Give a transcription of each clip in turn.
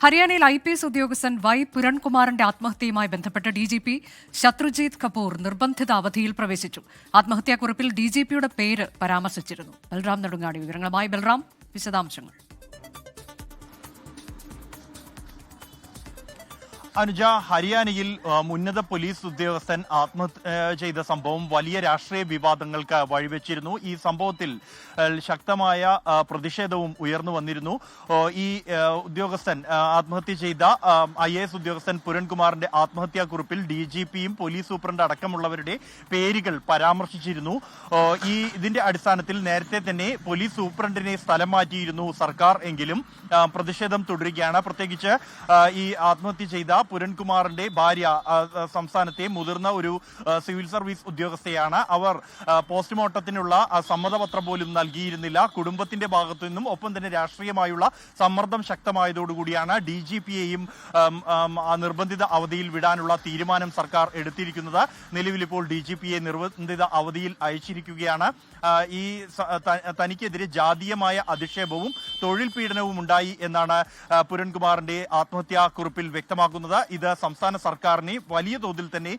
ഹരിയാനയിൽ IPS ഉദ്യോഗസ്ഥൻ Y പുരൺകുമാറിന്റെ ആത്മഹത്യയുമായി ബന്ധപ്പെട്ട് DGP ശത്രുജിത് കപൂർ നിർബന്ധിത അവധിയിൽ പ്രവേശിച്ചു. ആത്മഹത്യാക്കുറിപ്പിൽ DGPയുടെ പേര് പരാമർശിച്ചിരുന്നു. ബൽറാം നെടുങ്ങാടി വിവരങ്ങളുമായി. ബൽറാം, വിശദാംശങ്ങൾ. അനുജ, ഹരിയാനയിൽ ഉന്നത പോലീസ് ഉദ്യോഗസ്ഥൻ ആത്മഹത്യ ചെയ്ത സംഭവം വലിയ രാഷ്ട്രീയ വിവാദങ്ങൾക്ക് വഴിവെച്ചിരുന്നു. ഈ സംഭവത്തിൽ ശക്തമായ പ്രതിഷേധവും ഉയർന്നു വന്നിരുന്നു. ഈ ഉദ്യോഗസ്ഥൻ ആത്മഹത്യ ചെയ്ത IAS ഉദ്യോഗസ്ഥൻ പുരൺകുമാറിന്റെ ആത്മഹത്യാക്കുറിപ്പിൽ DGPയും പോലീസ് സൂപ്രണ്ട് അടക്കമുള്ളവരുടെ പേരുകൾ പരാമർശിച്ചിരുന്നു. ഇതിന്റെ അടിസ്ഥാനത്തിൽ നേരത്തെ തന്നെ പോലീസ് സൂപ്രണ്ടിനെ സ്ഥലം മാറ്റിയിരുന്നു സർക്കാർ. എങ്കിലും പ്രതിഷേധം തുടരുകയാണ്. പ്രത്യേകിച്ച് ഈ ആത്മഹത്യ ചെയ്ത പുരൺകുമാറിന്റെ ഭാര്യ സംസ്ഥാനത്തെ മുതിർന്ന ഒരു സിവിൽ സർവീസ് ഉദ്യോഗസ്ഥയാണ്. അവർ പോസ്റ്റ്മോർട്ടത്തിനുള്ള സമ്മതപത്രം പോലും നൽകിയിരുന്നില്ല. കുടുംബത്തിന്റെ ഭാഗത്തു നിന്നും ഒപ്പം തന്നെ രാഷ്ട്രീയമായുള്ള സമ്മർദ്ദം ശക്തമായതോടുകൂടിയാണ് DGPയെയും നിർബന്ധിത അവധിയിൽ വിടാനുള്ള തീരുമാനം സർക്കാർ എടുത്തിരിക്കുന്നത്. നിലവിൽ ഇപ്പോൾ DGPയെ നിർബന്ധിത അവധിയിൽ അയച്ചിരിക്കുകയാണ്. ഈ തനിക്കെതിരെ ജാതീയമായ അധിക്ഷേപവും തൊഴിൽ പീഡനവും ഉണ്ടായി എന്നാണ് പുരൺകുമാറിന്റെ ആത്മഹത്യാക്കുറിപ്പിൽ വ്യക്തമാക്കുന്നത്. ഇത് സംസ്ഥാന സർക്കാരിനെ വലിയ തോതിൽ തന്നെ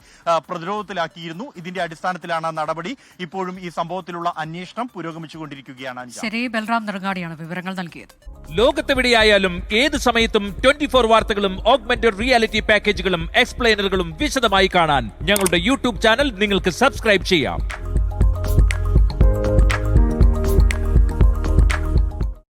പ്രതിരോധത്തിലാക്കിയിരുന്നു. ഇതിന്റെ അടിസ്ഥാനത്തിലാണ് നടപടി. ഇപ്പോഴും ഈ സംഭവത്തിലുള്ള അന്വേഷണം പുരോഗമിച്ചുകൊണ്ടിരിക്കുകയാണ്. ശരി, ബൽറാം നെടുങ്ങാടിയാണ് വിവരങ്ങൾ നൽകിയത്. ലോകത്തെവിടെയായാലും ഏത് സമയത്തും 24 വാർത്തകളും ഓഗ്മെന്റഡ് റിയാലിറ്റി പാക്കേജുകളും എക്സ്പ്ലെയിനറുകളും വിശദമായി കാണാൻ ഞങ്ങളുടെ YouTube ചാനൽ നിങ്ങൾക്ക് സബ്സ്ക്രൈബ് ചെയ്യാം.